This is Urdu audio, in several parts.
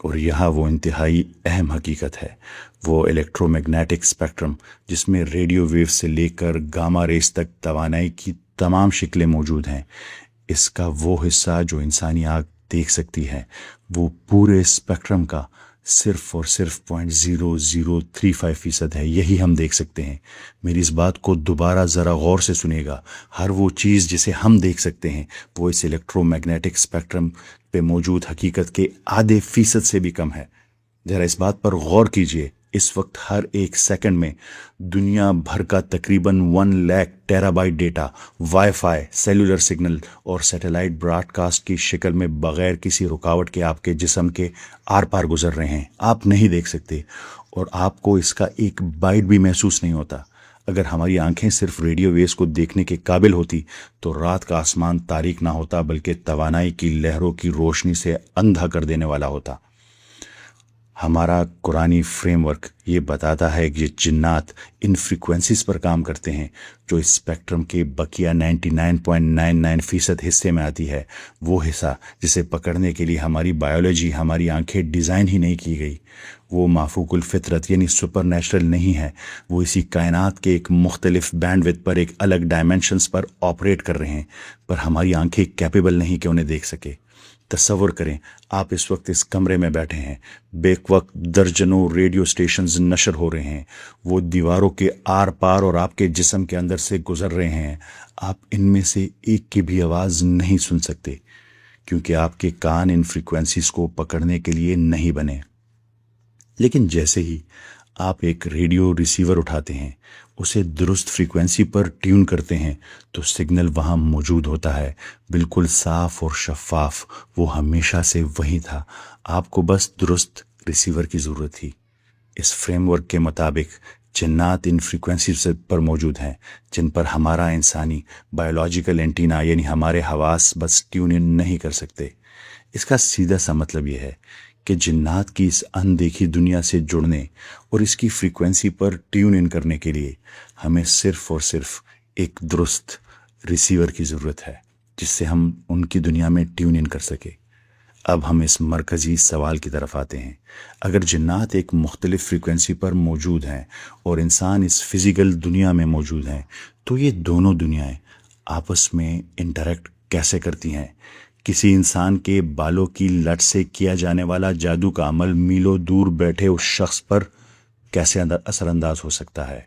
اور یہاں وہ انتہائی اہم حقیقت ہے، وہ الیکٹرو میگنیٹک اسپیکٹرم جس میں ریڈیو ویو سے لے کر گاما ریز تک توانائی کی تمام شکلیں موجود ہیں۔ اس کا وہ حصہ جو انسانی آنکھ دیکھ سکتی ہے، وہ پورے اسپیکٹرم کا صرف اور صرف 0.0035% ہے، یہی ہم دیکھ سکتے ہیں۔ میری اس بات کو دوبارہ ذرا غور سے سنیے گا، ہر وہ چیز جسے ہم دیکھ سکتے ہیں وہ اس الیکٹرو میگنیٹک اسپیکٹرم پہ موجود حقیقت کے آدھے فیصد سے بھی کم ہے۔ ذرا اس بات پر غور کیجئے، اس وقت ہر ایک سیکنڈ میں دنیا بھر کا تقریباً 1 lakh tera byte data wi fi, cellular signal اور سیٹلائٹ براڈ کاسٹ کی شکل میں بغیر کسی رکاوٹ کے آپ کے جسم کے آر پار گزر رہے ہیں۔ آپ نہیں دیکھ سکتے اور آپ کو اس کا ایک بائٹ بھی محسوس نہیں ہوتا۔ اگر ہماری آنکھیں صرف ریڈیو ویوز کو دیکھنے کے قابل ہوتی تو رات کا آسمان تاریک نہ ہوتا، بلکہ توانائی کی لہروں کی روشنی سے اندھا کر دینے والا ہوتا۔ ہمارا قرآنی فریم ورک یہ بتاتا ہے کہ جنات ان فریکوینسیز پر کام کرتے ہیں جو اسپیکٹرم کے بقیہ 99.99% حصے میں آتی ہے، وہ حصہ جسے پکڑنے کے لیے ہماری بایولوجی، ہماری آنکھیں ڈیزائن ہی نہیں کی گئی۔ وہ مافوق الفطرت یعنی سپر نیچرل نہیں ہے، وہ اسی کائنات کے ایک مختلف بینڈ وڈتھ پر ایک الگ ڈائمینشنز پر آپریٹ کر رہے ہیں، پر ہماری آنکھیں کیپیبل نہیں کہ انہیں دیکھ سکے۔ تصور کریں آپ اس وقت اس کمرے میں بیٹھے ہیں، بیک وقت درجنوں ریڈیو سٹیشنز نشر ہو رہے ہیں، وہ دیواروں کے آر پار اور آپ کے جسم کے اندر سے گزر رہے ہیں۔ آپ ان میں سے ایک کی بھی آواز نہیں سن سکتے کیونکہ آپ کے کان ان فریکوینسیز کو پکڑنے کے لیے نہیں بنے۔ لیکن جیسے ہی آپ ایک ریڈیو ریسیور اٹھاتے ہیں، اسے درست فریکوینسی پر ٹیون کرتے ہیں تو سگنل وہاں موجود ہوتا ہے، بالکل صاف اور شفاف، وہ ہمیشہ سے وہی تھا، آپ کو بس درست ریسیور کی ضرورت تھی۔ اس فریم ورک کے مطابق جنات ان فریکوینسیز پر موجود ہیں جن پر ہمارا انسانی بایولوجیکل اینٹینا یعنی ہمارے حواس بس ٹیون ان نہیں کر سکتے۔ اس کا سیدھا سا مطلب یہ ہے کہ جنات کی اس اندیکھی دنیا سے جڑنے اور اس کی فریکوینسی پر ٹیون ان کرنے کے لیے ہمیں صرف اور صرف ایک درست ریسیور کی ضرورت ہے جس سے ہم ان کی دنیا میں ٹیون ان کر سکے۔ اب ہم اس مرکزی سوال کی طرف آتے ہیں۔ اگر جنات ایک مختلف فریکوینسی پر موجود ہیں اور انسان اس فزیکل دنیا میں موجود ہیں تو یہ دونوں دنیایں آپس میں انٹریکٹ کیسے کرتی ہیں؟ کسی انسان کے بالوں کی لٹ سے کیا جانے والا جادو کا عمل میلوں دور بیٹھے اس شخص پر کیسے اثر انداز ہو سکتا ہے؟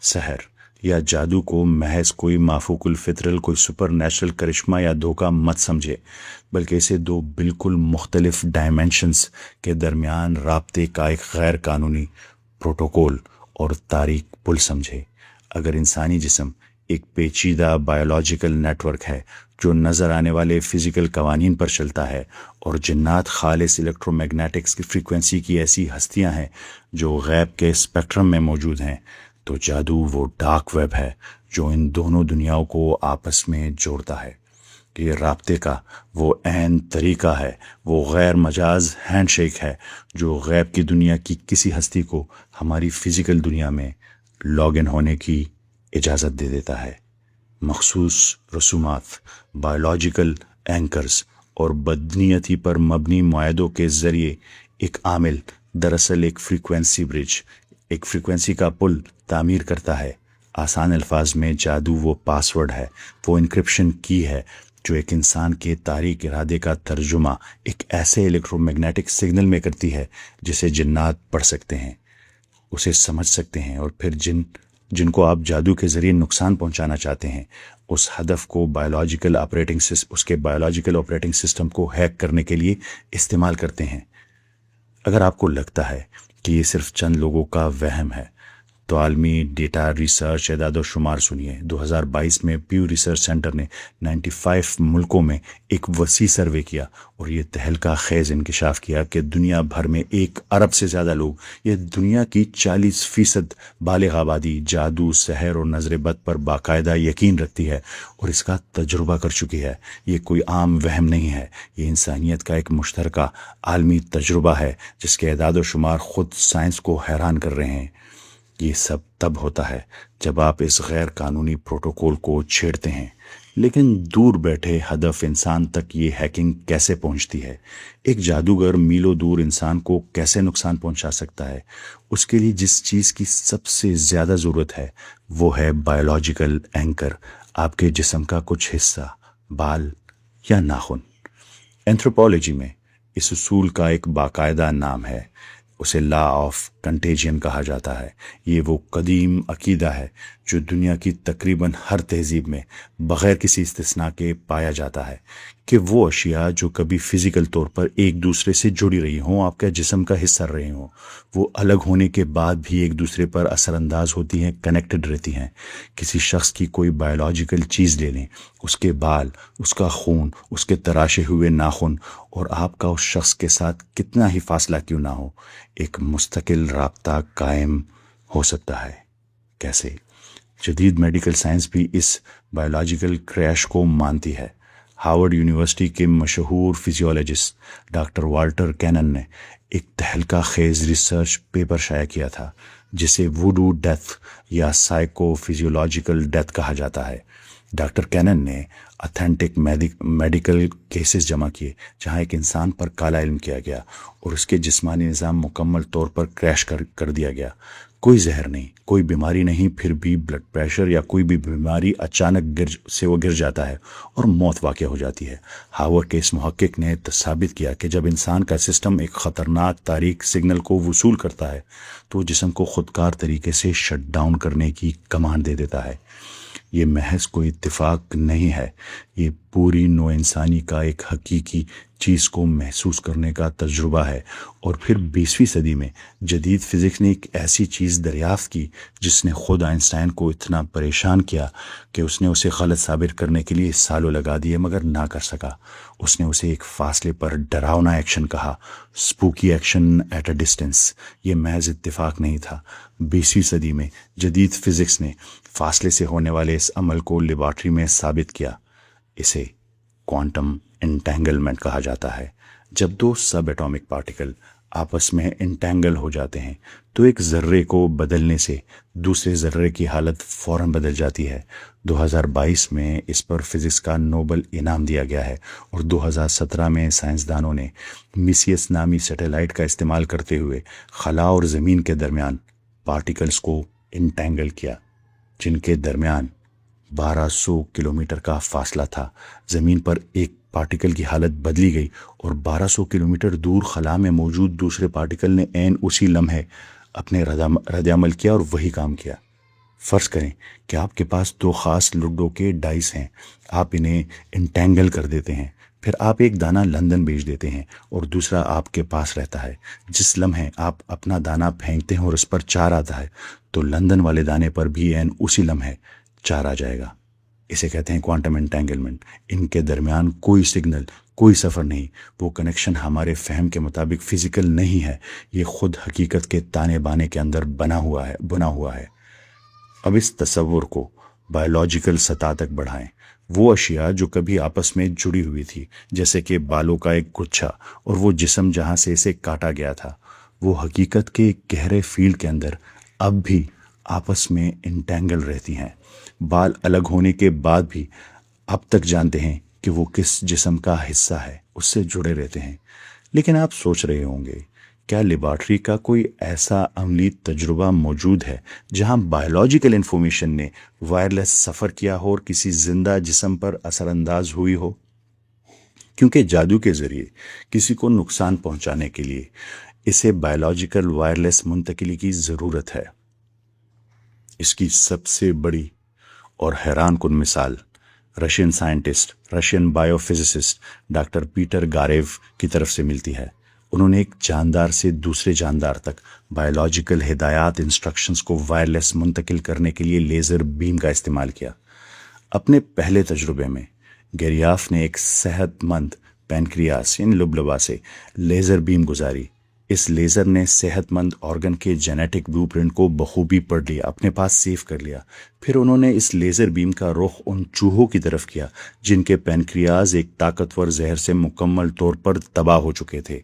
سحر یا جادو کو محض کوئی مافوق الفطرل، کوئی سپر نیچرل کرشمہ یا دھوکہ مت سمجھے، بلکہ اسے دو بالکل مختلف ڈائمینشنز کے درمیان رابطے کا ایک غیر قانونی پروٹوکول اور تاریک پل سمجھے۔ اگر انسانی جسم ایک پیچیدہ بایولوجیکل نیٹ ورک ہے جو نظر آنے والے فزیکل قوانین پر چلتا ہے، اور جنات خالص الیکٹرو میگنیٹکس کی فریکوینسی کی ایسی ہستیاں ہیں جو غیب کے اسپیکٹرم میں موجود ہیں، تو جادو وہ ڈارک ویب ہے جو ان دونوں دنیاؤں کو آپس میں جوڑتا ہے۔ یہ رابطے کا وہ عین طریقہ ہے، وہ غیر مجاز ہینڈ شیک ہے جو غیب کی دنیا کی کسی ہستی کو ہماری فزیکل دنیا میں لاگ ان ہونے کی اجازت دے دیتا ہے۔ مخصوص رسومات، بایولوجیکل اینکرز اور بدنیتی پر مبنی معاہدوں کے ذریعے ایک عامل دراصل ایک فریکوینسی برج، ایک فریکوینسی کا پل تعمیر کرتا ہے۔ آسان الفاظ میں جادو وہ پاسورڈ ہے، وہ انکرپشن کی ہے جو ایک انسان کے تاریک ارادے کا ترجمہ ایک ایسے الیکٹرو میگنیٹک سگنل میں کرتی ہے جسے جنات پڑھ سکتے ہیں، اسے سمجھ سکتے ہیں، اور پھر جن کو آپ جادو کے ذریعے نقصان پہنچانا چاہتے ہیں اس ہدف کو اس کے بایولوجیکل آپریٹنگ سسٹم کو ہیک کرنے کے لیے استعمال کرتے ہیں۔ اگر آپ کو لگتا ہے کہ یہ صرف چند لوگوں کا وہم ہے تو عالمی ڈیٹا ریسرچ اعداد و شمار سنیے۔ 2022 میں پیو ریسرچ سینٹر نے 95 ملکوں میں ایک وسیع سروے کیا اور یہ تہلکہ خیز انکشاف کیا کہ دنیا بھر میں 1 ارب سے زیادہ لوگ، یہ دنیا کی 40% بالغ آبادی، جادو، سحر اور نظر بد پر باقاعدہ یقین رکھتی ہے اور اس کا تجربہ کر چکی ہے۔ یہ کوئی عام وہم نہیں ہے، یہ انسانیت کا ایک مشترکہ عالمی تجربہ ہے جس کے اعداد و شمار خود سائنس کو حیران کر رہے ہیں۔ یہ سب تب ہوتا ہے جب آپ اس غیر قانونی پروٹوکول کو چھیڑتے ہیں۔ لیکن دور بیٹھے ہدف انسان تک یہ ہیکنگ کیسے پہنچتی ہے؟ ایک جادوگر میلوں دور انسان کو کیسے نقصان پہنچا سکتا ہے؟ اس کے لیے جس چیز کی سب سے زیادہ ضرورت ہے وہ ہے بایولوجیکل اینکر، آپ کے جسم کا کچھ حصہ، بال یا ناخن۔ اینتھروپولوجی میں اس اصول کا ایک باقاعدہ نام ہے، اسے لا آف کنٹیجین کہا جاتا ہے۔ یہ وہ قدیم عقیدہ ہے جو دنیا کی تقریباً ہر تہذیب میں بغیر کسی استثناء کے پایا جاتا ہے کہ وہ اشیاء جو کبھی فزیکل طور پر ایک دوسرے سے جڑی رہی ہوں، آپ کے جسم کا حصہ رہے ہوں، وہ الگ ہونے کے بعد بھی ایک دوسرے پر اثر انداز ہوتی ہیں، کنیکٹڈ رہتی ہیں۔ کسی شخص کی کوئی بایولوجیکل چیز لے لیں، اس کے بال، اس کا خون، اس کے تراشے ہوئے ناخن، اور آپ کا اس شخص کے ساتھ کتنا ہی فاصلہ کیوں نہ ہو، ایک مستقل رابطہ قائم ہو سکتا ہے۔ کیسے؟ جدید میڈیکل سائنس بھی اس بایولوجیکل کریش کو مانتی ہے۔ ہارورڈ یونیورسٹی کے مشہور فزیولوجسٹ ڈاکٹر والٹر کینن نے ایک تہلکہ خیز ریسرچ پیپر شائع کیا تھا جسے ووڈو ڈیتھ یا سائیکو فزیولوجیکل ڈیتھ کہا جاتا ہے۔ ڈاکٹر کینن نے اتھینٹک میڈیکل کیسز جمع کیے جہاں ایک انسان پر کالا علم کیا گیا اور اس کے جسمانی نظام مکمل طور پر کریش کر دیا گیا۔ کوئی زہر نہیں، کوئی بیماری نہیں، پھر بھی بلڈ پریشر یا کوئی بھی بیماری اچانک وہ گر جاتا ہے اور موت واقع ہو جاتی ہے۔ ہاورڈ کے اس محقق نے ثابت کیا کہ جب انسان کا سسٹم ایک خطرناک تاریک سگنل کو وصول کرتا ہے تو جسم کو خودکار طریقے سے شٹ ڈاؤن کرنے کی کمانڈ دے دیتا ہے۔ یہ محض کوئی اتفاق نہیں ہے، یہ پوری نوع انسانی کا ایک حقیقی چیز کو محسوس کرنے کا تجربہ ہے۔ اور پھر 20ویں صدی میں جدید فزکس نے ایک ایسی چیز دریافت کی جس نے خود آئنسٹائن کو اتنا پریشان کیا کہ اس نے اسے غلط ثابت کرنے کے لیے سالوں لگا دیے مگر نہ کر سکا۔ اس نے اسے ایک فاصلے پر ڈراؤنا ایکشن کہا، سپوکی ایکشن ایٹ اے ڈسٹینس۔ یہ محض اتفاق نہیں تھا۔ 20ویں صدی میں جدید فزکس نے فاصلے سے ہونے والے اس عمل کو لیبارٹری میں ثابت کیا۔ اسے کوانٹم انٹینگلمنٹ کہا جاتا ہے۔ جب دو سب ایٹامک پارٹیکل آپس میں انٹینگل ہو جاتے ہیں تو ایک ذرے کو بدلنے سے دوسرے ذرے کی حالت فوراً بدل جاتی ہے۔ 2022 میں اس پر فزکس کا نوبل انعام دیا گیا ہے، اور 2017 میں سائنسدانوں نے میسیس نامی سیٹلائٹ کا استعمال کرتے ہوئے خلا اور زمین کے درمیان پارٹیکلز کو انٹینگل کیا جن کے درمیان 1200 کلومیٹر کا فاصلہ تھا۔ زمین پر ایک پارٹیکل کی حالت بدلی گئی اور 1200 کلومیٹر دور خلا میں موجود دوسرے پارٹیکل نے عین اسی لمحے اپنے رد عمل کیا اور وہی کام کیا۔ فرض کریں کہ آپ کے پاس دو خاص لڈو کے ڈائس ہیں، آپ انہیں انٹینگل کر دیتے ہیں، پھر آپ ایک دانہ لندن بھیج دیتے ہیں اور دوسرا آپ کے پاس رہتا ہے۔ جس لمحے آپ اپنا دانہ پھینکتے ہیں اور اس پر 4 آتا ہے تو لندن والے دانے پر بھی عین اسی لمحے 4 آ جائے گا۔ اسے کہتے ہیں کوانٹم انٹینگلمنٹ۔ ان کے درمیان کوئی سگنل، کوئی سفر نہیں، وہ کنیکشن ہمارے فہم کے مطابق فزیکل نہیں ہے، یہ خود حقیقت کے تانے بانے کے اندر بنا ہوا ہے۔ اب اس تصور کو بایولوجیکل سطح تک بڑھائیں۔ وہ اشیاء جو کبھی آپس میں جڑی ہوئی تھی، جیسے کہ بالوں کا ایک گچھا اور وہ جسم جہاں سے اسے کاٹا گیا تھا، وہ حقیقت کے ایک گہرے فیلڈ کے اندر اب بھی آپس میں انٹینگل رہتی ہیں۔ بال الگ ہونے کے بعد بھی اب تک جانتے ہیں کہ وہ کس جسم کا حصہ ہے، اس سے جڑے رہتے ہیں۔ لیکن آپ سوچ رہے ہوں گے، کیا لیبارٹری کا کوئی ایسا عملی تجربہ موجود ہے جہاں بایولوجیکل انفارمیشن نے وائرلیس سفر کیا ہو اور کسی زندہ جسم پر اثر انداز ہوئی ہو؟ کیونکہ جادو کے ذریعے کسی کو نقصان پہنچانے کے لیے اسے بایولوجیکل وائرلیس منتقلی کی ضرورت ہے۔ اس کی سب سے بڑی اور حیران کن مثال Russian scientist, Russian bio physicist doctor Peter Gariaev کی طرف سے ملتی ہے۔ انہوں نے ایک جاندار سے دوسرے جاندار تک بایولوجیکل ہدایات، انسٹرکشنز کو وائرلیس منتقل کرنے کے لیے لیزر بیم کا استعمال کیا۔ اپنے پہلے تجربے میں گیریاف نے ایک صحت مند پینکریاس یعنی لبلبا سے لیزر بیم گزاری۔ اس لیزر نے صحت مند آرگن کے جینیٹک بلو پرنٹ کو بخوبی پڑھ لیا، اپنے پاس سیو کر لیا۔ پھر انہوں نے اس لیزر بیم کا رخ ان چوہوں کی طرف کیا جن کے پینکریاز ایک طاقتور زہر سے مکمل طور پر تباہ ہو چکے تھے۔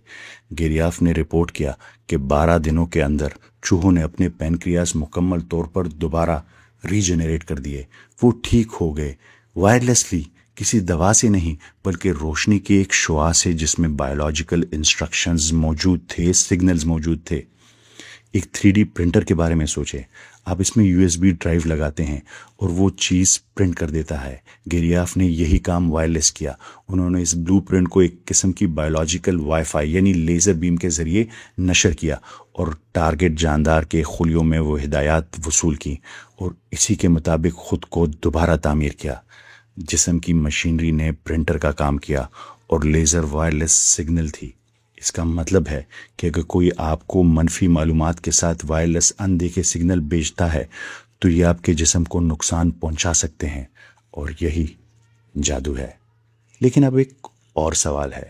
گیریاف نے رپورٹ کیا کہ 12 دنوں کے اندر چوہوں نے اپنے پینکریاز مکمل طور پر دوبارہ ریجنریٹ کر دیے، وہ ٹھیک ہو گئے وائرلیسلی کسی دوا سے نہیں بلکہ روشنی کے ایک شعاع سے جس میں بایولوجیکل انسٹرکشنز موجود تھے، سگنلز موجود تھے۔ ایک 3D پرنٹر کے بارے میں سوچیں، آپ اس میں USB ڈرائیو لگاتے ہیں اور وہ چیز پرنٹ کر دیتا ہے۔ گیریاف نے یہی کام وائرلیس کیا۔ انہوں نے اس بلو پرنٹ کو ایک قسم کی بایولوجیکل وائی فائی یعنی لیزر بیم کے ذریعے نشر کیا اور ٹارگٹ جاندار کے خلیوں میں وہ ہدایات وصول کی اور اسی کے مطابق خود کو دوبارہ تعمیر کیا۔ جسم کی مشینری نے پرنٹر کا کام کیا اور لیزر وائرلیس سگنل تھی۔ اس کا مطلب ہے کہ اگر کوئی آپ کو منفی معلومات کے ساتھ وائرلیس اندیکھے سگنل بھیجتا ہے تو یہ آپ کے جسم کو نقصان پہنچا سکتے ہیں، اور یہی جادو ہے۔ لیکن اب ایک اور سوال ہے،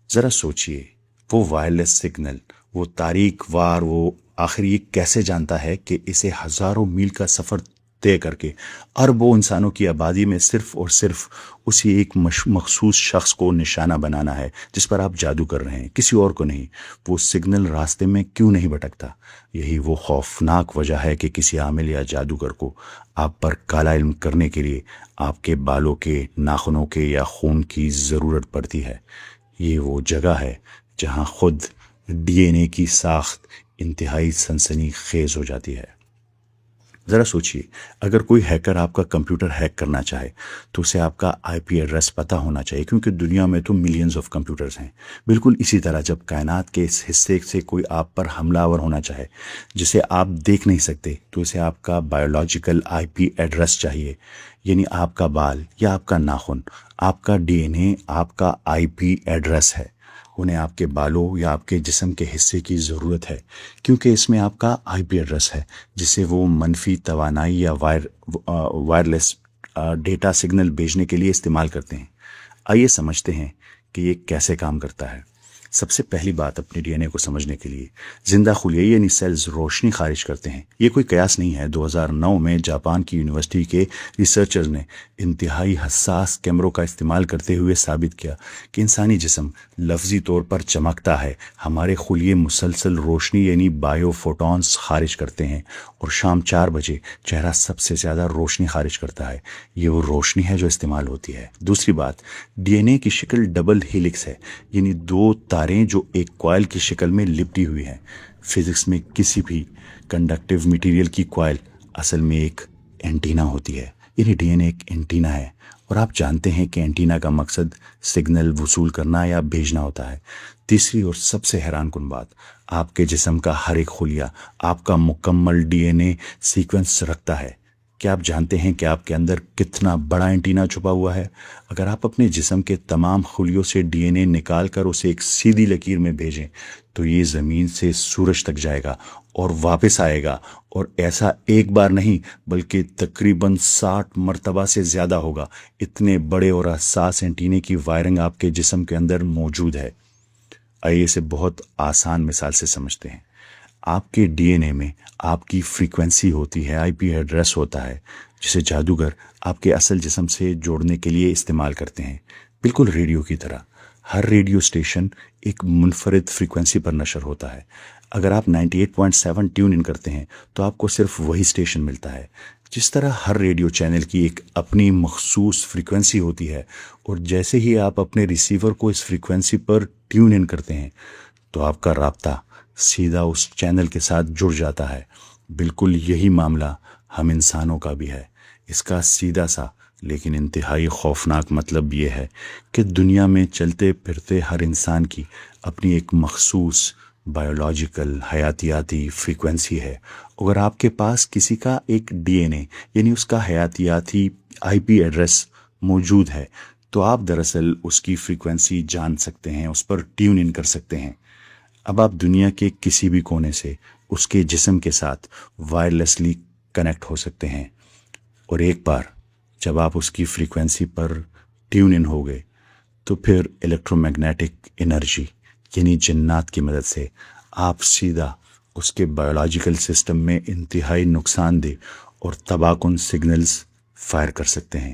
ذرا سوچئے، وہ وائرلیس سگنل، وہ تاریک وار، وہ آخر یہ کیسے جانتا ہے کہ اسے ہزاروں میل کا سفر طے کر کے اربوں انسانوں کی آبادی میں صرف اور صرف اسی ایک مخصوص شخص کو نشانہ بنانا ہے جس پر آپ جادو کر رہے ہیں، کسی اور کو نہیں؟ وہ سگنل راستے میں کیوں نہیں بھٹکتا؟ یہی وہ خوفناک وجہ ہے کہ کسی عامل یا جادوگر کو آپ پر کالا علم کرنے کے لیے آپ کے بالوں کے، ناخنوں کے یا خون کی ضرورت پڑتی ہے۔ یہ وہ جگہ ہے جہاں خود DNA کی ساخت انتہائی سنسنی خیز ہو جاتی ہے۔ ذرا سوچئے، اگر کوئی ہیکر آپ کا کمپیوٹر ہیک کرنا چاہے تو اسے آپ کا IP ایڈریس پتہ ہونا چاہیے، کیونکہ دنیا میں تو ملینز آف کمپیوٹرز ہیں۔ بالکل اسی طرح جب کائنات کے اس حصے سے کوئی آپ پر حملہ آور ہونا چاہے جسے آپ دیکھ نہیں سکتے تو اسے آپ کا بایولوجیکل IP ایڈریس چاہیے، یعنی آپ کا بال یا آپ کا ناخن، آپ کا DNA آپ کا IP ایڈریس ہے۔ انہیں آپ کے بالوں یا آپ کے جسم کے حصے کی ضرورت ہے، کیونکہ اس میں آپ کا IP ایڈریس ہے جسے وہ منفی توانائی یا وائرلیس ڈیٹا سگنل بھیجنے کے لیے استعمال کرتے ہیں۔ آئیے سمجھتے ہیں کہ یہ کیسے کام کرتا ہے۔ سب سے پہلی بات اپنے DNA کو سمجھنے کے لیے، زندہ خلیے یعنی سیلز روشنی خارج کرتے ہیں۔ یہ کوئی قیاس نہیں ہے۔ 2009 میں جاپان کی یونیورسٹی کے ریسرچرز نے انتہائی حساس کیمروں کا استعمال کرتے ہوئے ثابت کیا کہ انسانی جسم لفظی طور پر چمکتا ہے۔ ہمارے خلیے مسلسل روشنی یعنی بایو فوٹونز خارج کرتے ہیں، اور شام 4 بجے چہرہ سب سے زیادہ روشنی خارج کرتا ہے۔ یہ وہ روشنی ہے جو استعمال ہوتی ہے۔ دوسری بات، DNA کی شکل ڈبل ہیلکس ہے، یعنی 2 تاریں جو ایک کوائل کی شکل میں لپٹی ہوئی ہیں۔ فزکس میں کسی بھی کنڈکٹیو میٹیریل کی کوائل اصل میں ایک اینٹینا ہوتی ہے، یعنی DNA ایک اینٹینا ہے، اور آپ جانتے ہیں کہ اینٹینا کا مقصد سگنل وصول کرنا یا بھیجنا ہوتا ہے۔ تیسری اور سب سے حیران کن بات، آپ کے جسم کا ہر ایک خلیہ آپ کا مکمل DNA سیکوینس رکھتا ہے۔ کیا آپ جانتے ہیں کہ آپ کے اندر کتنا بڑا اینٹینا چھپا ہوا ہے؟ اگر آپ اپنے جسم کے تمام خلیوں سے DNA نکال کر اسے ایک سیدھی لکیر میں بھیجیں تو یہ زمین سے سورج تک جائے گا اور واپس آئے گا، اور ایسا ایک بار نہیں بلکہ تقریباً 60 مرتبہ سے زیادہ ہوگا۔ اتنے بڑے اور حساس اینٹینے کی وائرنگ آپ کے جسم کے اندر موجود ہے۔ آئیے اسے بہت آسان مثال سے سمجھتے ہیں۔ آپ کے DNA میں آپ کی فریکوینسی ہوتی ہے، IP ایڈریس ہوتا ہے، جسے جادوگر آپ کے اصل جسم سے جوڑنے کے لیے استعمال کرتے ہیں، بالکل ریڈیو کی طرح۔ ہر ریڈیو اسٹیشن ایک منفرد فریکوینسی پر نشر ہوتا ہے۔ اگر آپ 98.7 ٹیون ان کرتے ہیں تو آپ کو صرف وہی اسٹیشن ملتا ہے۔ جس طرح ہر ریڈیو چینل کی ایک اپنی مخصوص فریکوینسی ہوتی ہے، اور جیسے ہی آپ اپنے ریسیور کو اس فریکوینسی پر ٹیون ان کرتے ہیں تو آپ کا رابطہ سیدھا اس چینل کے ساتھ جڑ جاتا ہے۔ بالکل یہی معاملہ ہم انسانوں کا بھی ہے۔ اس کا سیدھا سا لیکن انتہائی خوفناک مطلب یہ ہے کہ دنیا میں چلتے پھرتے ہر انسان کی اپنی ایک مخصوص بایولوجیکل حیاتیاتی فریکوینسی ہے۔ اگر آپ کے پاس کسی کا ایک DNA یعنی اس کا حیاتیاتی IP ایڈریس موجود ہے تو آپ دراصل اس کی فریکوینسی جان سکتے ہیں، اس پر ٹیون ان کر سکتے ہیں۔ اب آپ دنیا کے کسی بھی کونے سے اس کے جسم کے ساتھ وائرلیسلی کنیکٹ ہو سکتے ہیں، اور ایک بار جب آپ اس کی فریکوینسی پر ٹیون ان ہو گئے تو پھر الیکٹرو میگنیٹک انرجی یعنی جنات کی مدد سے آپ سیدھا اس کے بایولوجیکل سسٹم میں انتہائی نقصان دہ اور تباہ کن سگنلز فائر کر سکتے ہیں۔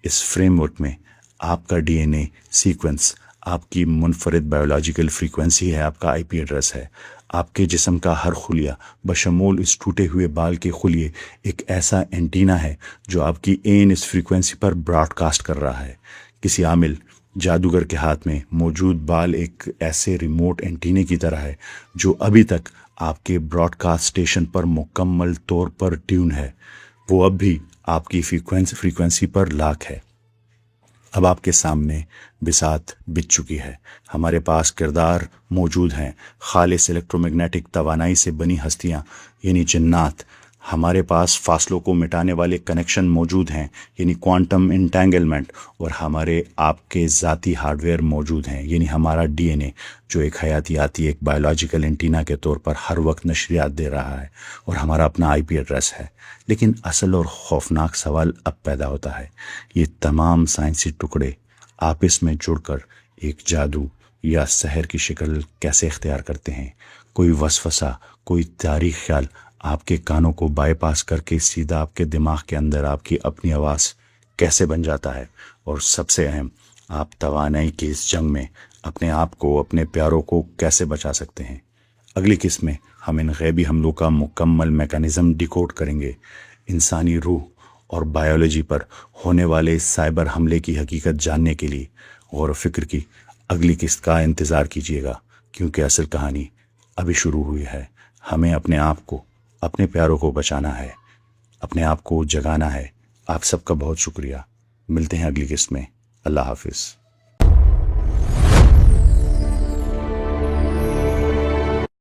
اس فریم ورک میں آپ کا DNA سیکوینس آپ کی منفرد بایولوجیکل فریکوینسی ہے، آپ کا IP ایڈریس ہے۔ آپ کے جسم کا ہر خلیہ بشمول اس ٹوٹے ہوئے بال کے خلیے ایک ایسا اینٹینا ہے جو آپ کی عین اس فریکوینسی پر براڈ کاسٹ کر رہا ہے۔ کسی عامل جادوگر کے ہاتھ میں موجود بال ایک ایسے ریموٹ اینٹینے کی طرح ہے جو ابھی تک آپ کے براڈ کاسٹ اسٹیشن پر مکمل طور پر ٹیون ہے۔ وہ اب بھی آپ کی فریکوینسی پر لاک ہے۔ اب آپ کے سامنے بساط بچ چکی ہے۔ ہمارے پاس کردار موجود ہیں، خالص الیکٹرو میگنیٹک توانائی سے بنی ہستیاں یعنی جنات۔ ہمارے پاس فاصلوں کو مٹانے والے کنیکشن موجود ہیں یعنی کوانٹم انٹینگلمنٹ، اور ہمارے آپ کے ذاتی ہارڈ ویئر موجود ہیں یعنی ہمارا ڈی این اے، جو ایک حیاتیاتی ایک بایولوجیکل اینٹینا کے طور پر ہر وقت نشریات دے رہا ہے، اور ہمارا اپنا آئی پی ایڈریس ہے۔ لیکن اصل اور خوفناک سوال اب پیدا ہوتا ہے، یہ تمام سائنسی ٹکڑے آپس میں جڑ کر ایک جادو یا سحر کی شکل کیسے اختیار کرتے ہیں؟ کوئی وسوسہ، کوئی تاریخ خیال آپ کے کانوں کو بائی پاس کر کے سیدھا آپ کے دماغ کے اندر آپ کی اپنی آواز کیسے بن جاتا ہے؟ اور سب سے اہم، آپ توانائی کی اس جنگ میں اپنے آپ کو، اپنے پیاروں کو کیسے بچا سکتے ہیں؟ اگلی قسط میں ہم ان غیبی حملوں کا مکمل میکانزم ڈیکوڈ کریں گے، انسانی روح اور بایولوجی پر ہونے والے سائبر حملے کی حقیقت جاننے کے لیے غور و فکر کی اگلی قسط کا انتظار کیجیے گا، کیونکہ اصل کہانی ابھی شروع ہوئی ہے۔ ہمیں اپنے آپ کو، اپنے پیاروں کو بچانا ہے، اپنے آپ کو جگانا ہے۔ آپ سب کا بہت شکریہ۔ ملتے ہیں اگلی قسط میں۔ اللہ حافظ۔